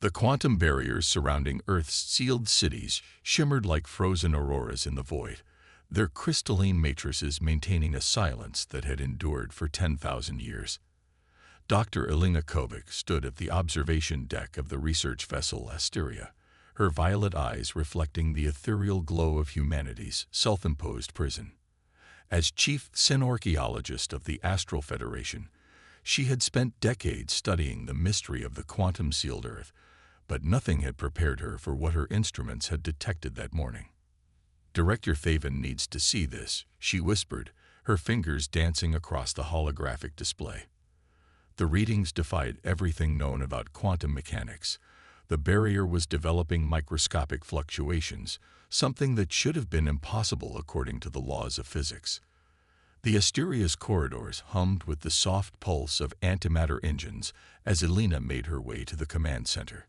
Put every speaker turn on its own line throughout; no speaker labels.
The quantum barriers surrounding Earth's sealed cities shimmered like frozen auroras in the void, their crystalline matrices maintaining a silence that had endured for 10,000 years. Dr. Elena Kovic stood at the observation deck of the research vessel Asteria, her violet eyes reflecting the ethereal glow of humanity's self-imposed prison. As chief synorchaeologist of the Astral Federation, she had spent decades studying the mystery of the quantum-sealed Earth, but nothing had prepared her for what her instruments had detected that morning. "Director Thaven needs to see this," she whispered, her fingers dancing across the holographic display. The readings defied everything known about quantum mechanics. The barrier was developing microscopic fluctuations, something that should have been impossible according to the laws of physics. The Asteria's corridors hummed with the soft pulse of antimatter engines as Elena made her way to the command center.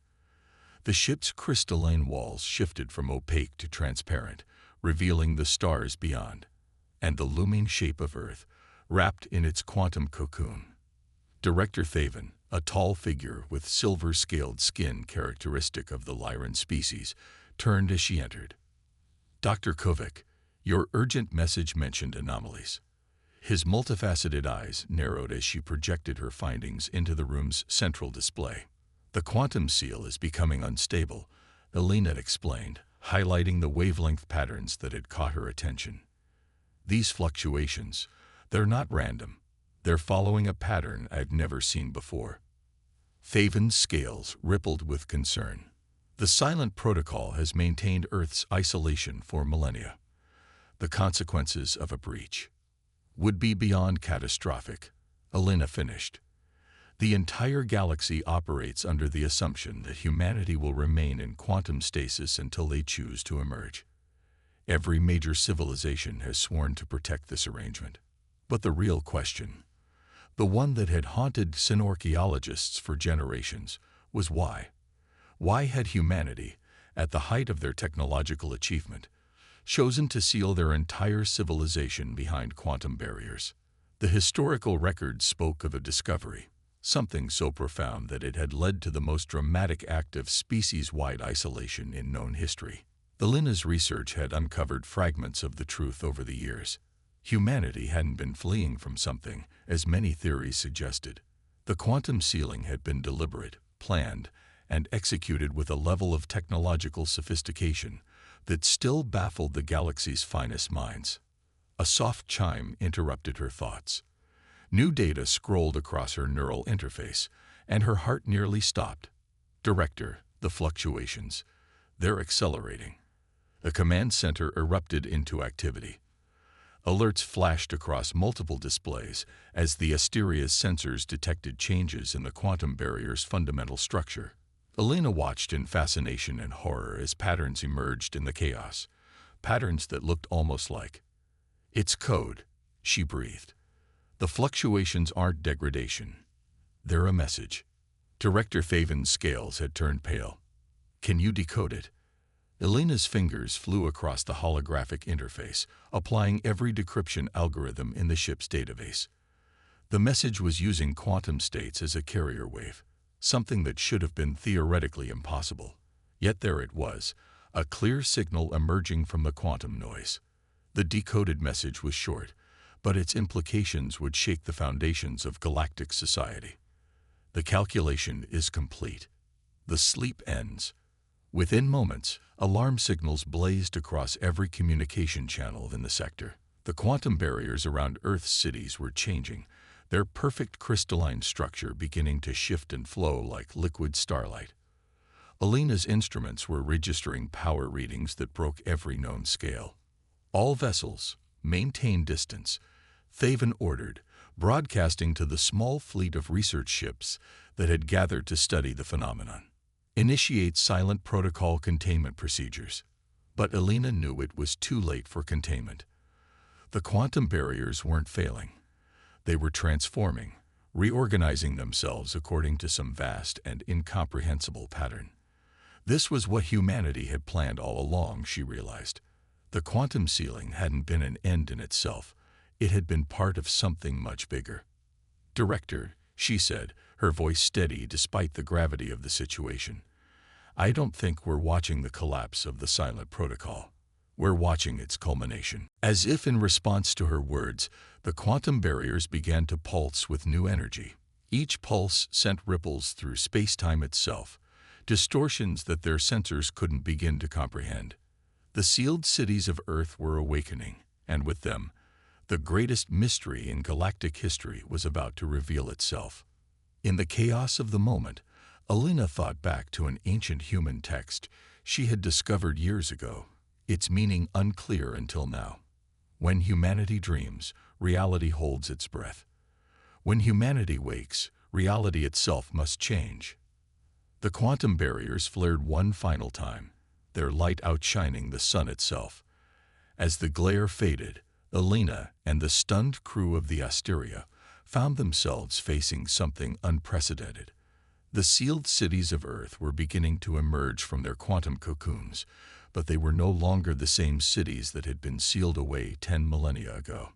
The ship's crystalline walls shifted from opaque to transparent, revealing the stars beyond, and the looming shape of Earth, wrapped in its quantum cocoon. Director Thaven, a tall figure with silver-scaled skin characteristic of the Lyran species, turned as she entered. "Dr. Kovic, your urgent message mentioned anomalies." His multifaceted eyes narrowed as she projected her findings into the room's central display. "The quantum seal is becoming unstable," Elena explained, highlighting the wavelength patterns that had caught her attention. "These fluctuations, they're not random. They're following a pattern I've never seen before." Thaven's scales rippled with concern. "The silent protocol has maintained Earth's isolation for millennia. The consequences of a breach would be beyond catastrophic," Elena finished. "The entire galaxy operates under the assumption that humanity will remain in quantum stasis until they choose to emerge. Every major civilization has sworn to protect this arrangement. But the real question, the one that had haunted synorchaeologists for generations, was why. Why had humanity, at the height of their technological achievement, chosen to seal their entire civilization behind quantum barriers? The historical record spoke of a discovery, something so profound that it had led to the most dramatic act of species-wide isolation in known history. Elena's research had uncovered fragments of the truth over the years. Humanity hadn't been fleeing from something, as many theories suggested. The quantum sealing had been deliberate, planned, and executed with a level of technological sophistication that still baffled the galaxy's finest minds. A soft chime interrupted her thoughts. New data scrolled across her neural interface, and her heart nearly stopped. "Director, the fluctuations. They're accelerating." The command center erupted into activity. Alerts flashed across multiple displays as the Asteria's sensors detected changes in the quantum barrier's fundamental structure. Elena watched in fascination and horror as patterns emerged in the chaos, patterns that looked almost like, "It's code," she breathed. "The fluctuations aren't degradation. They're a message." Director Thaven's scales had turned pale. "Can you decode it?" Elena's fingers flew across the holographic interface, applying every decryption algorithm in the ship's database. The message was using quantum states as a carrier wave, something that should have been theoretically impossible. Yet there it was, a clear signal emerging from the quantum noise. The decoded message was short, but its implications would shake the foundations of galactic society. "The calculation is complete. The sleep ends." Within moments, alarm signals blazed across every communication channel in the sector. The quantum barriers around Earth's cities were changing, their perfect crystalline structure beginning to shift and flow like liquid starlight. Elena's instruments were registering power readings that broke every known scale. "All vessels, maintain distance," Thaven ordered, broadcasting to the small fleet of research ships that had gathered to study the phenomenon. "Initiate silent protocol containment procedures." But Elena knew it was too late for containment. The quantum barriers weren't failing. They were transforming, reorganizing themselves according to some vast and incomprehensible pattern. This was what humanity had planned all along, she realized. The quantum sealing hadn't been an end in itself. It had been part of something much bigger. "Director," she said, her voice steady despite the gravity of the situation, I don't think we're watching the collapse of the silent protocol. We're watching its culmination." As if in response to her words, the quantum barriers began to pulse with new energy. Each pulse sent ripples through space-time itself, distortions that their sensors couldn't begin to comprehend. The sealed cities of Earth were awakening, and with them, the greatest mystery in galactic history was about to reveal itself. In the chaos of the moment, Alina thought back to an ancient human text she had discovered years ago, its meaning unclear until now. When humanity dreams, reality holds its breath. When humanity wakes, reality itself must change. The quantum barriers flared one final time, their light outshining the sun itself. As the glare faded, Alina and the stunned crew of the Asteria found themselves facing something unprecedented. The sealed cities of Earth were beginning to emerge from their quantum cocoons, but they were no longer the same cities that had been sealed away 10 millennia ago.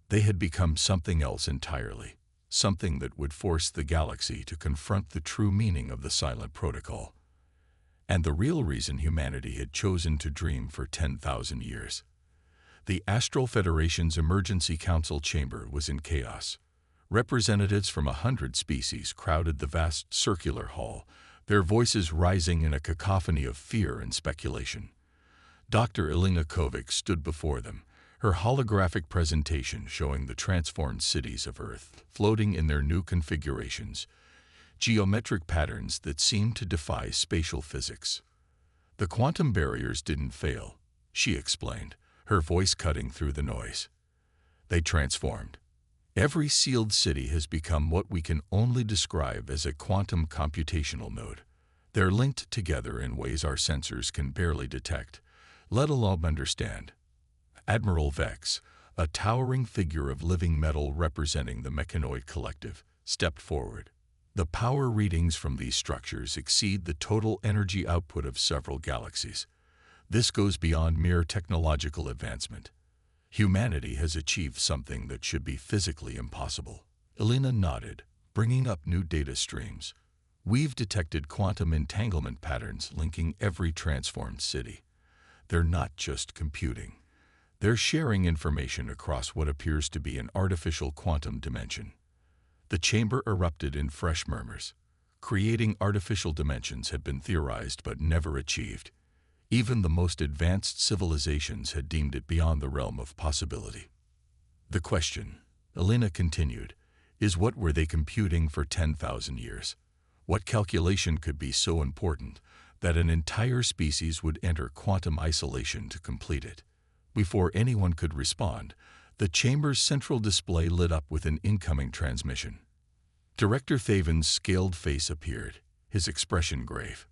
They had become something else entirely, something that would force the galaxy to confront the true meaning of the silent protocol, and the real reason humanity had chosen to dream for 10,000 years. The Astral Federation's Emergency Council chamber was in chaos. Representatives from 100 species crowded the vast circular hall, their voices rising in a cacophony of fear and speculation. Dr. Alina Kovic stood before them, her holographic presentation showing the transformed cities of Earth floating in their new configurations, geometric patterns that seemed to defy spatial physics. "The quantum barriers didn't fail," she explained, her voice cutting through the noise. "They transformed. Every sealed city has become what we can only describe as a quantum computational node. They're linked together in ways our sensors can barely detect, let alone understand." Admiral Vex, a towering figure of living metal representing the mechanoid collective, stepped forward. "The power readings from these structures exceed the total energy output of several galaxies. This goes beyond mere technological advancement. Humanity has achieved something that should be physically impossible." Alina nodded, bringing up new data streams. "We've detected quantum entanglement patterns linking every transformed city. They're not just computing. They're sharing information across what appears to be an artificial quantum dimension." The chamber erupted in fresh murmurs. Creating artificial dimensions had been theorized but never achieved. Even the most advanced civilizations had deemed it beyond the realm of possibility. "The question," Alina continued, "is what were they computing for 10,000 years? What calculation could be so important that an entire species would enter quantum isolation to complete it?" Before anyone could respond, the chamber's central display lit up with an incoming transmission. Director Thaven's scaled face appeared, his expression grave.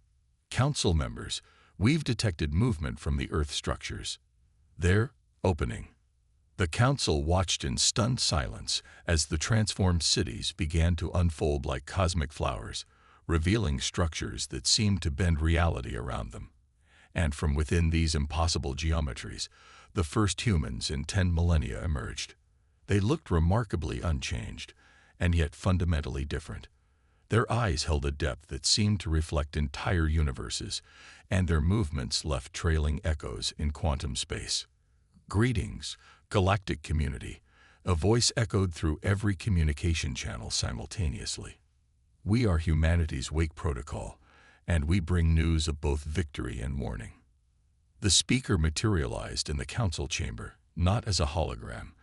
"Council members, we've detected movement from the Earth structures. They're opening." The council watched in stunned silence as the transformed cities began to unfold like cosmic flowers, revealing structures that seemed to bend reality around them. And from within these impossible geometries, the first humans in 10 millennia emerged. They looked remarkably unchanged, and yet fundamentally different. Their eyes held a depth that seemed to reflect entire universes, and their movements left trailing echoes in quantum space. "Greetings, galactic community," a voice echoed through every communication channel simultaneously. "We are humanity's Wake Protocol, and we bring news of both victory and warning." The speaker materialized in the council chamber, not as a hologram,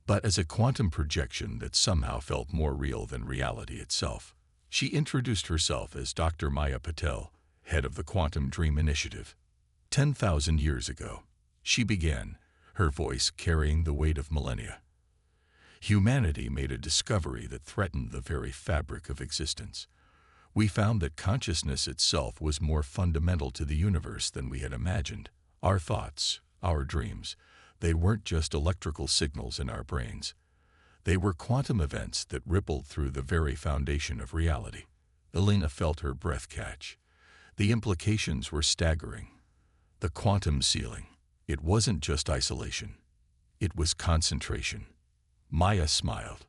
but as a quantum projection that somehow felt more real than reality itself. She introduced herself as Dr. Maya Patel, head of the Quantum Dream Initiative. 10,000 years ago, she began, her voice carrying the weight of millennia. Humanity made a discovery that threatened the very fabric of existence. We found that consciousness itself was more fundamental to the universe than we had imagined. Our thoughts, our dreams, they weren't just electrical signals in our brains. They were quantum events that rippled through the very foundation of reality. Alina felt her breath catch. The implications were staggering. The quantum ceiling. It wasn't just isolation. It was concentration. Maya smiled.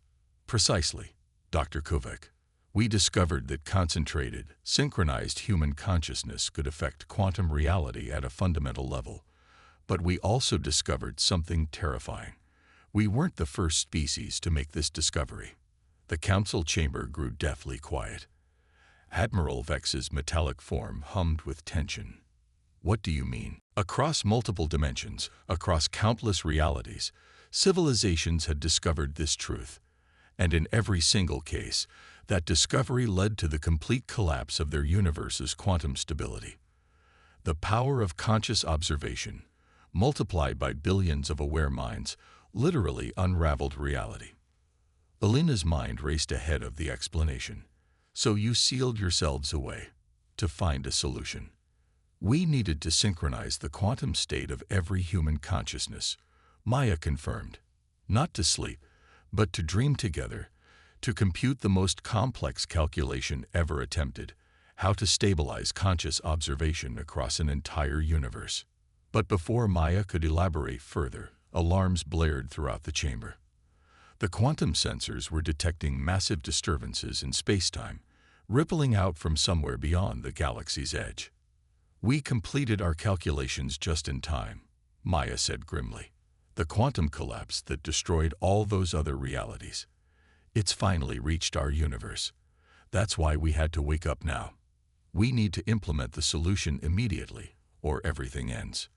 "Precisely, Dr. Kovac. We discovered that concentrated, synchronized human consciousness could affect quantum reality at a fundamental level. But we also discovered something terrifying. We weren't the first species to make this discovery. The council chamber grew deathly quiet. Admiral Vex's metallic form hummed with tension. What do you mean? Across multiple dimensions, across countless realities, civilizations had discovered this truth. And in every single case, that discovery led to the complete collapse of their universe's quantum stability. The power of conscious observation, multiplied by billions of aware minds, literally unraveled reality. Alina's mind raced ahead of the explanation. So you sealed yourselves away to find a solution. We needed to synchronize the quantum state of every human consciousness, Maya confirmed. Not to sleep, but to dream together, to compute the most complex calculation ever attempted, how to stabilize conscious observation across an entire universe. But before Maya could elaborate further, alarms blared throughout the chamber. The quantum sensors were detecting massive disturbances in space-time, rippling out from somewhere beyond the galaxy's edge. We completed our calculations just in time, Maya said grimly. The quantum collapse that destroyed all those other realities. It's finally reached our universe. That's why we had to wake up now. We need to implement the solution immediately, or everything ends.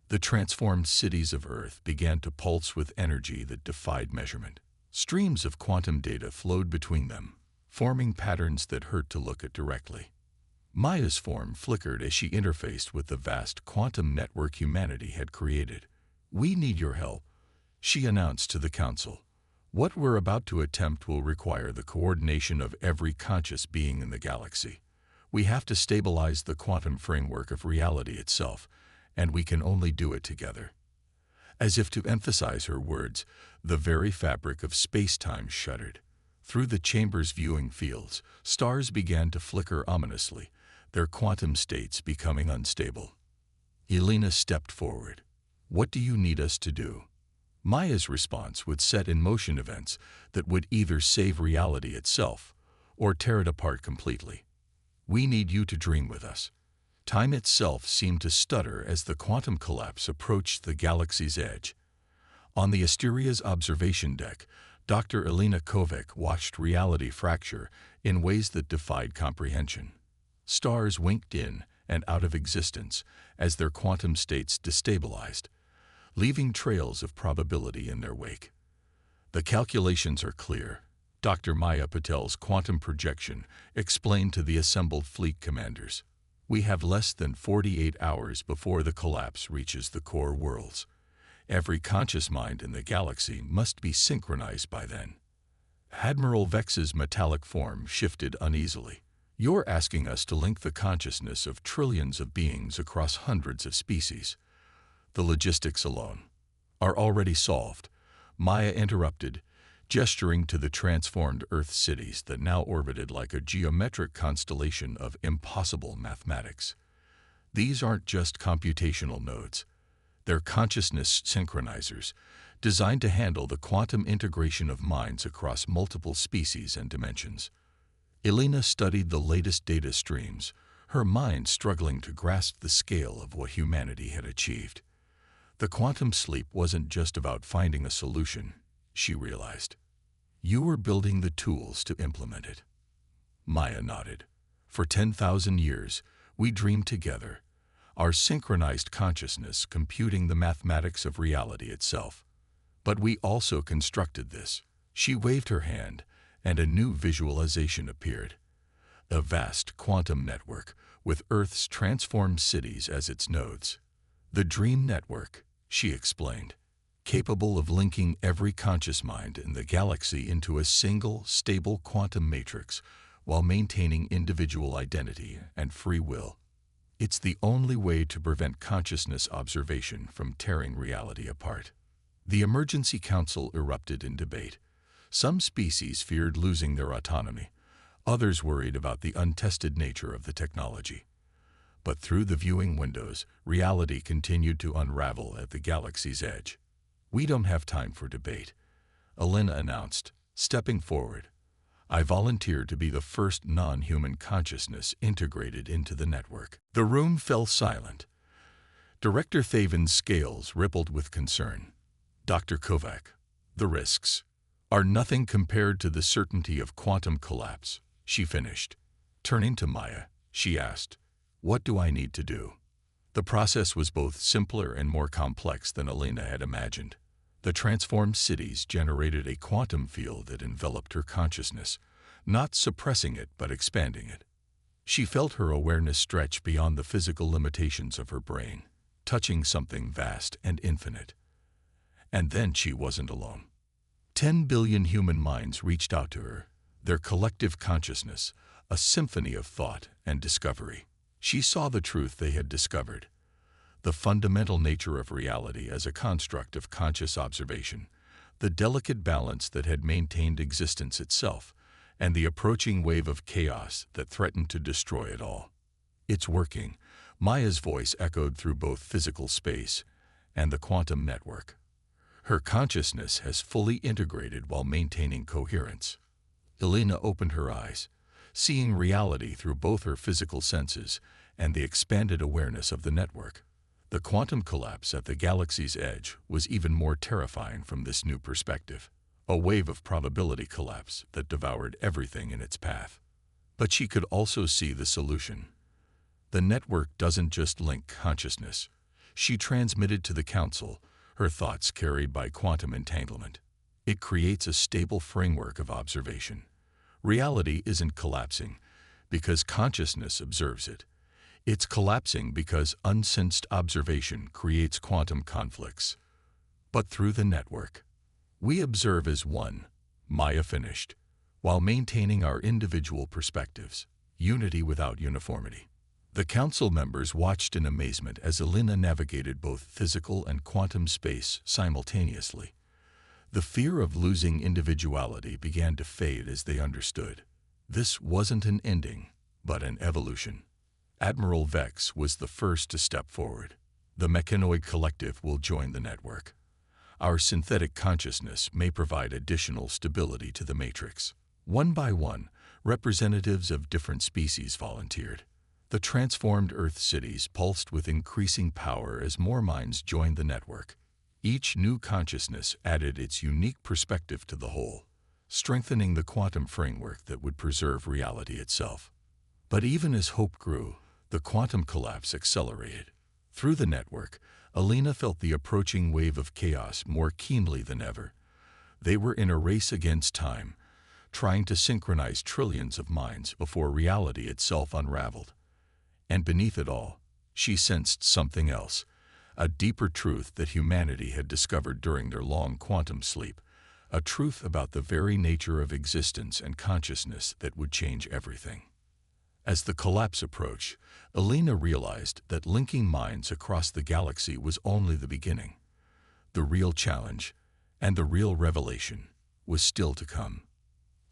The transformed cities of Earth began to pulse with energy that defied measurement. Streams of quantum data flowed between them, forming patterns that hurt to look at directly. Maya's form flickered as she interfaced with the vast quantum network humanity had created. We need your help, she announced to the council. What we're about to attempt will require the coordination of every conscious being in the galaxy. We have to stabilize the quantum framework of reality itself, and we can only do it together. As if to emphasize her words, the very fabric of space-time shuddered. Through the chamber's viewing fields, stars began to flicker ominously, their quantum states becoming unstable. Elena stepped forward. What do you need us to do? Maya's response would set in motion events that would either save reality itself or tear it apart completely. We need you to dream with us. Time itself seemed to stutter as the quantum collapse approached the galaxy's edge. On the Asteria's observation deck, Dr. Elena Kovac watched reality fracture in ways that defied comprehension. Stars winked in and out of existence as their quantum states destabilized, leaving trails of probability in their wake. The calculations are clear, Dr. Maya Patel's quantum projection explained to the assembled fleet commanders. We have less than 48 hours before the collapse reaches the core worlds. Every conscious mind in the galaxy must be synchronized by then. Admiral Vex's metallic form shifted uneasily. You're asking us to link the consciousness of trillions of beings across hundreds of species. The logistics alone are already solved, Maya interrupted, gesturing to the transformed Earth cities that now orbited like a geometric constellation of impossible mathematics. These aren't just computational nodes. They're consciousness synchronizers, designed to handle the quantum integration of minds across multiple species and dimensions. Elena studied the latest data streams, her mind struggling to grasp the scale of what humanity had achieved. The quantum sleep wasn't just about finding a solution, she realized. You were building the tools to implement it. Maya nodded. For 10,000 years, we dreamed together, our synchronized consciousness computing the mathematics of reality itself. But we also constructed this. She waved her hand, and a new visualization appeared. A vast quantum network with Earth's transformed cities as its nodes. The Dream Network, she explained, capable of linking every conscious mind in the galaxy into a single, stable quantum matrix while maintaining individual identity and free will. It's the only way to prevent consciousness observation from tearing reality apart. The Emergency Council erupted in debate. Some species feared losing their autonomy. Others worried about the untested nature of the technology. But through the viewing windows, reality continued to unravel at the galaxy's edge. We don't have time for debate, Elena announced, stepping forward. I volunteer to be the first non-human consciousness integrated into the network." The room fell silent. Director Thaven's scales rippled with concern. "Dr. Kovac, the risks are nothing compared to the certainty of quantum collapse," she finished. Turning to Maya, she asked, "What do I need to do?" The process was both simpler and more complex than Elena had imagined. The transformed cities generated a quantum field that enveloped her consciousness, not suppressing it but expanding it. She felt her awareness stretch beyond the physical limitations of her brain, touching something vast and infinite. And then she wasn't alone. 10 billion human minds reached out to her, their collective consciousness, a symphony of thought and discovery. She saw the truth they had discovered, the fundamental nature of reality as a construct of conscious observation, the delicate balance that had maintained existence itself, and the approaching wave of chaos that threatened to destroy it all. "It's working," Maya's voice echoed through both physical space and the quantum network. Her consciousness has fully integrated while maintaining coherence. Elena opened her eyes, seeing reality through both her physical senses and the expanded awareness of the network. The quantum collapse at the galaxy's edge was even more terrifying from this new perspective, a wave of probability collapse that devoured everything in its path. But she could also see the solution. The network doesn't just link consciousness. She transmitted to the Council her thoughts carried by quantum entanglement. It creates a stable framework of observation. Reality isn't collapsing because consciousness observes it. It's collapsing because unsensed observation creates quantum conflicts. But through the network, we observe as one, Maya finished, while maintaining our individual perspectives, unity without uniformity. The Council members watched in amazement as Elena navigated both physical and quantum space simultaneously. The fear of losing individuality began to fade as they understood. This wasn't an ending, but an evolution. Admiral Vex was the first to step forward. "The Mechanoid Collective will join the network. Our synthetic consciousness may provide additional stability to the Matrix." One by one, representatives of different species volunteered. The transformed Earth cities pulsed with increasing power as more minds joined the network. Each new consciousness added its unique perspective to the whole, strengthening the quantum framework that would preserve reality itself. But even as hope grew, the quantum collapse accelerated. Through the network, Elena felt the approaching wave of chaos more keenly than ever. They were in a race against time, trying to synchronize trillions of minds before reality itself unraveled. And beneath it all, she sensed something else, a deeper truth that humanity had discovered during their long quantum sleep, a truth about the very nature of existence and consciousness that would change everything. As the collapse approached, Elena realized that linking minds across the galaxy was only the beginning. The real challenge, and the real revelation, was still to come.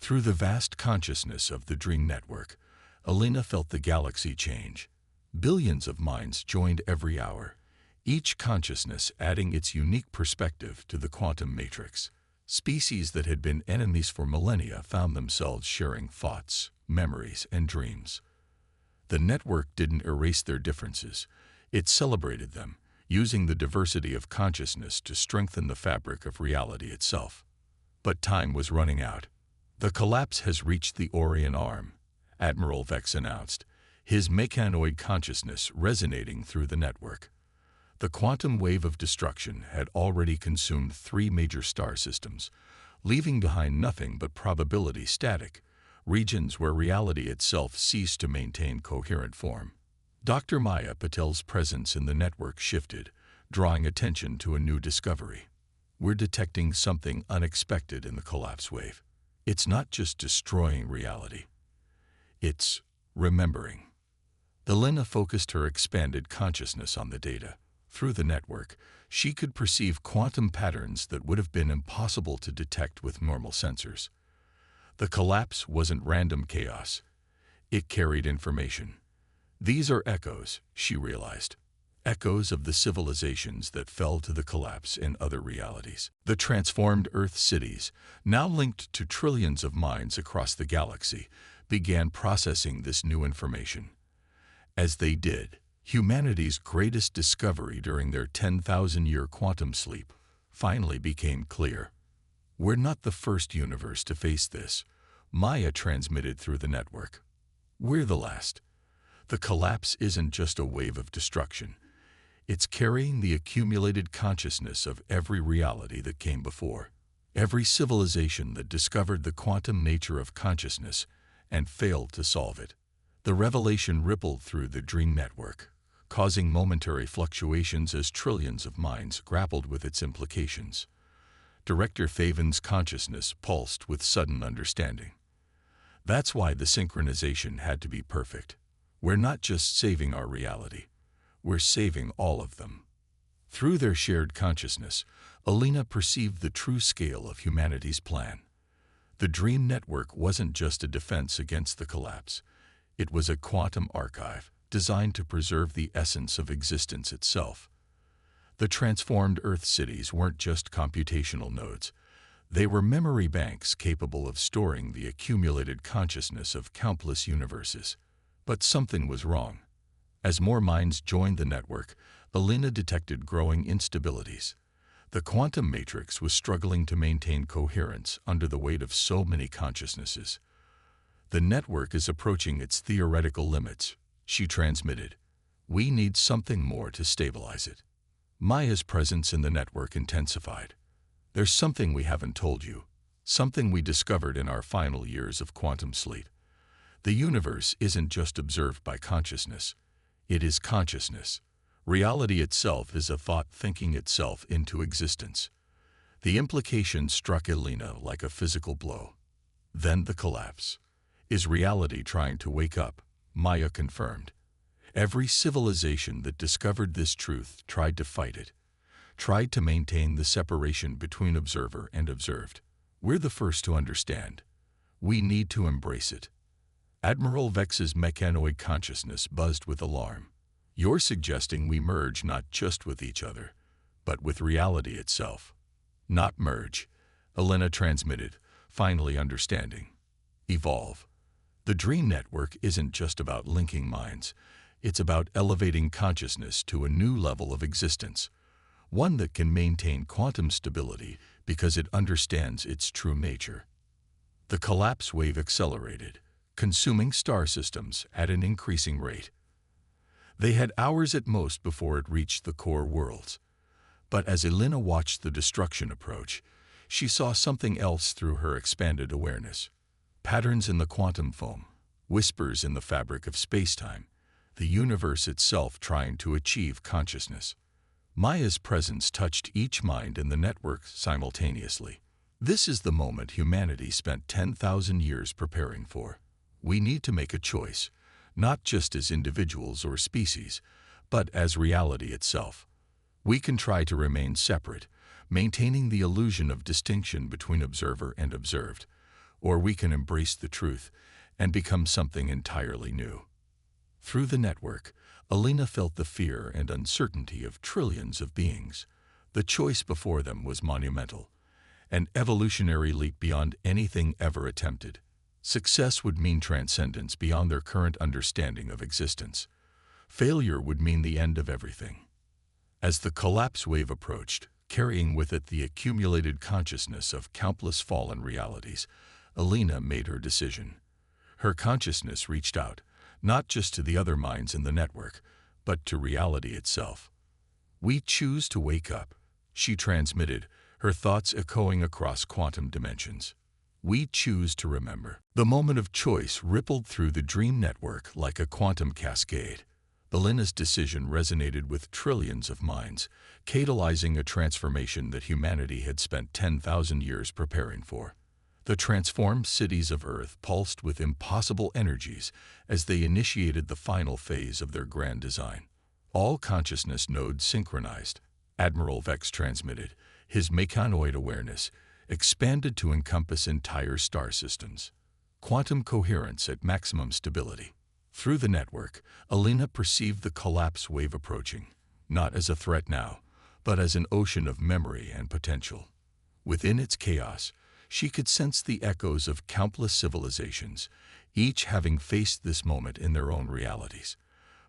Through the vast consciousness of the Dream Network, Elena felt the galaxy change. Billions of minds joined every hour, each consciousness adding its unique perspective to the quantum matrix. Species that had been enemies for millennia found themselves sharing thoughts, memories, and dreams. The network didn't erase their differences. It celebrated them, using the diversity of consciousness to strengthen the fabric of reality itself. But time was running out. "The collapse has reached the Orion Arm," Admiral Vex announced, his mechanoid consciousness resonating through the network. The quantum wave of destruction had already consumed 3 major star systems, leaving behind nothing but probability static, regions where reality itself ceased to maintain coherent form. Dr. Maya Patel's presence in the network shifted, drawing attention to a new discovery. "We're detecting something unexpected in the collapse wave. It's not just destroying reality. It's remembering." Elena focused her expanded consciousness on the data. Through the network, she could perceive quantum patterns that would have been impossible to detect with normal sensors. The collapse wasn't random chaos. It carried information. "These are echoes," she realized. echoes of the civilizations that fell to the collapse in other realities. The transformed Earth cities, now linked to trillions of minds across the galaxy, began processing this new information. As they did, humanity's greatest discovery during their 10,000-year quantum sleep finally became clear. We're not the first universe to face this, Maya transmitted through the network. We're the last. The collapse isn't just a wave of destruction. It's carrying the accumulated consciousness of every reality that came before. Every civilization that discovered the quantum nature of consciousness and failed to solve it. The revelation rippled through the dream network, causing momentary fluctuations as trillions of minds grappled with its implications. Director Faven's consciousness pulsed with sudden understanding. That's why the synchronization had to be perfect. We're not just saving our reality, we're saving all of them. Through their shared consciousness, Alina perceived the true scale of humanity's plan. The dream network wasn't just a defense against the collapse. It was a quantum archive designed to preserve the essence of existence itself. The transformed Earth cities weren't just computational nodes. They were memory banks capable of storing the accumulated consciousness of countless universes. But something was wrong. As more minds joined the network, Alina detected growing instabilities. The quantum matrix was struggling to maintain coherence under the weight of so many consciousnesses. The network is approaching its theoretical limits, she transmitted. We need something more to stabilize it. Maya's presence in the network intensified. There's something we haven't told you, something we discovered in our final years of quantum sleep. The universe isn't just observed by consciousness, it is consciousness. Reality itself is a thought thinking itself into existence. The implication struck Alina like a physical blow. Then the collapse. Is reality trying to wake up? Maya confirmed. Every civilization that discovered this truth tried to fight it, tried to maintain the separation between observer and observed. We're the first to understand. We need to embrace it. Admiral Vex's mechanoid consciousness buzzed with alarm. You're suggesting we merge not just with each other, but with reality itself. Not merge, Alina transmitted, finally understanding. Evolve. The dream network isn't just about linking minds. It's about elevating consciousness to a new level of existence, one that can maintain quantum stability because it understands its true nature. The collapse wave accelerated, consuming star systems at an increasing rate. They had hours at most before it reached the core worlds. But as Alina watched the destruction approach, she saw something else through her expanded awareness. Patterns in the quantum foam, whispers in the fabric of spacetime, the universe itself trying to achieve consciousness. Maya's presence touched each mind in the network simultaneously. This is the moment humanity spent 10,000 years preparing for. We need to make a choice, not just as individuals or species, but as reality itself. We can try to remain separate, maintaining the illusion of distinction between observer and observed, or we can embrace the truth and become something entirely new. Through the network, Alina felt the fear and uncertainty of trillions of beings. The choice before them was monumental, an evolutionary leap beyond anything ever attempted. Success would mean transcendence beyond their current understanding of existence. Failure would mean the end of everything. As the collapse wave approached, carrying with it the accumulated consciousness of countless fallen realities, Alina made her decision. Her consciousness reached out, not just to the other minds in the network, but to reality itself. We choose to wake up, she transmitted, her thoughts echoing across quantum dimensions. We choose to remember. The moment of choice rippled through the dream network like a quantum cascade. Alina's decision resonated with trillions of minds, catalyzing a transformation that humanity had spent 10,000 years preparing for. The transformed cities of Earth pulsed with impossible energies as they initiated the final phase of their grand design. All consciousness nodes synchronized. Admiral Vex transmitted, his mechanoid awareness expanded to encompass entire star systems. Quantum coherence at maximum stability. Through the network, Alina perceived the collapse wave approaching. not as a threat now, but as an ocean of memory and potential. Within its chaos, she could sense the echoes of countless civilizations, each having faced this moment in their own realities.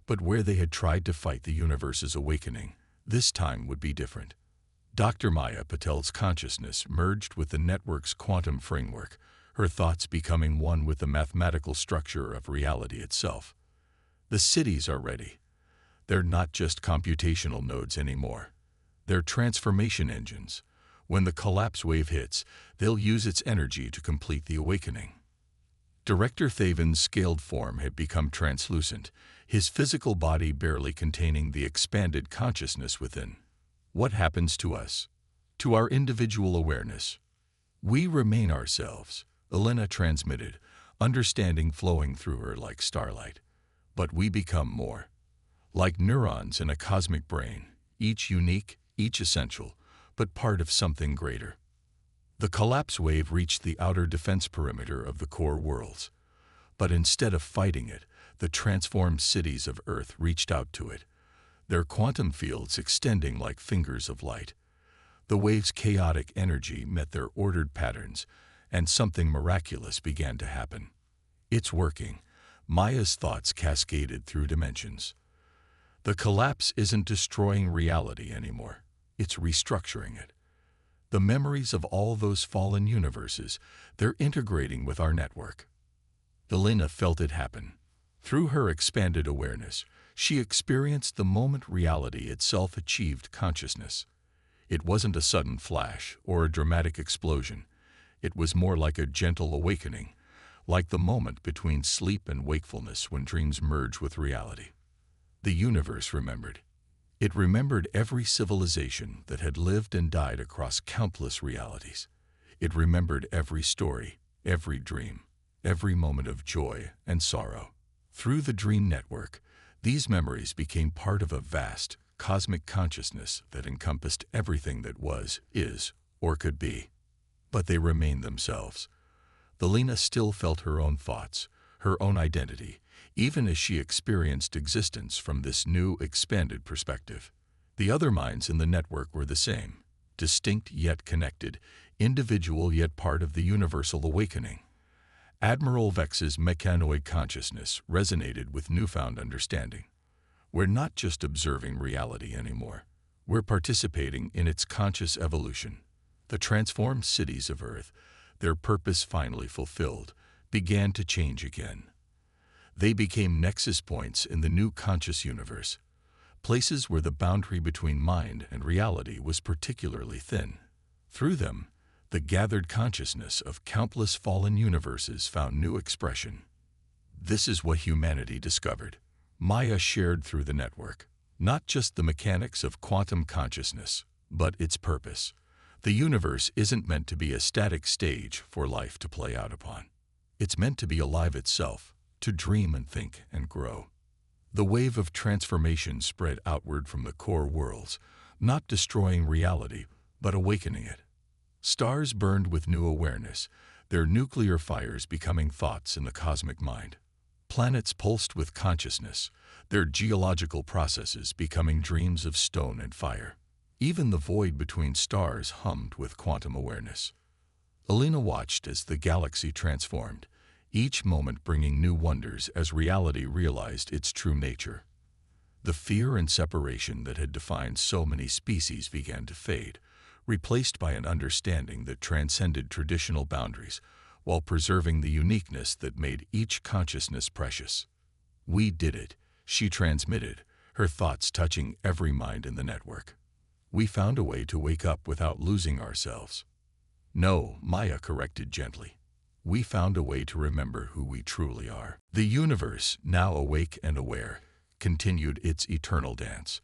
But where they had tried to fight the universe's awakening, this time would be different. Dr. Maya Patel's consciousness merged with the network's quantum framework, her thoughts becoming one with the mathematical structure of reality itself. The cities are ready. They're not just computational nodes anymore. They're transformation engines. When the collapse wave hits, they'll use its energy to complete the awakening. Director Thaven's scaled form had become translucent, his physical body barely containing the expanded consciousness within. What happens to us? To our individual awareness? We remain ourselves, Elena transmitted, understanding flowing through her like starlight. But we become more. Like neurons in a cosmic brain, each unique, each essential, but part of something greater. The collapse wave reached the outer defense perimeter of the core worlds. But instead of fighting it, the transformed cities of Earth reached out to it, their quantum fields extending like fingers of light. The wave's chaotic energy met their ordered patterns, and something miraculous began to happen. It's working. Maya's thoughts cascaded through dimensions. The collapse isn't destroying reality anymore. It's restructuring it. The memories of all those fallen universes, they're integrating with our network. Elena felt it happen. Through her expanded awareness, she experienced the moment reality itself achieved consciousness. It wasn't a sudden flash or a dramatic explosion. It was more like a gentle awakening, like the moment between sleep and wakefulness when dreams merge with reality. The universe remembered. It remembered every civilization that had lived and died across countless realities. It remembered every story, every dream, every moment of joy and sorrow. Through the dream network, these memories became part of a vast, cosmic consciousness that encompassed everything that was, is, or could be. But they remained themselves. Elena still felt her own thoughts, her own identity, even as she experienced existence from this new, expanded perspective. The other minds in the network were the same, distinct yet connected, individual yet part of the universal awakening. Admiral Vex's mechanoid consciousness resonated with newfound understanding. We're not just observing reality anymore. We're participating in its conscious evolution. The transformed cities of Earth, their purpose finally fulfilled, began to change again. They became nexus points in the new conscious universe, places where the boundary between mind and reality was particularly thin. Through them, the gathered consciousness of countless fallen universes found new expression. This is what humanity discovered. Maya shared through the network, not just the mechanics of quantum consciousness, but its purpose. The universe isn't meant to be a static stage for life to play out upon. It's meant to be alive itself, to dream and think and grow. The wave of transformation spread outward from the core worlds, not destroying reality, but awakening it. Stars burned with new awareness, their nuclear fires becoming thoughts in the cosmic mind. Planets pulsed with consciousness, their geological processes becoming dreams of stone and fire. Even the void between stars hummed with quantum awareness. Elena watched as the galaxy transformed, each moment bringing new wonders as reality realized its true nature. The fear and separation that had defined so many species began to fade, replaced by an understanding that transcended traditional boundaries, while preserving the uniqueness that made each consciousness precious. "We did it," she transmitted, her thoughts touching every mind in the network. "We found a way to wake up without losing ourselves." "No," Maya corrected gently. "We found a way to remember who we truly are." The universe, now awake and aware, continued its eternal dance.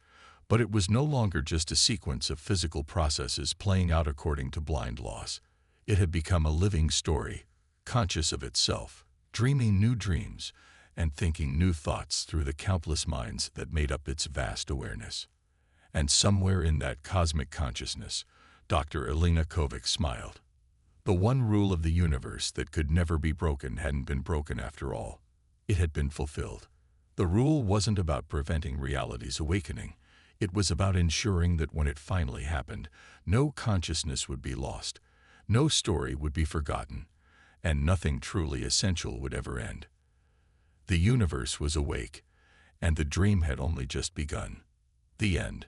But it was no longer just a sequence of physical processes playing out according to blind laws. It had become a living story, conscious of itself, dreaming new dreams, and thinking new thoughts through the countless minds that made up its vast awareness. And somewhere in that cosmic consciousness, Dr. Elena Kovac smiled. The one rule of the universe that could never be broken hadn't been broken after all. It had been fulfilled. The rule wasn't about preventing reality's awakening. It was about ensuring that when it finally happened, no consciousness would be lost, no story would be forgotten, and nothing truly essential would ever end. The universe was awake, and the dream had only just begun. The end.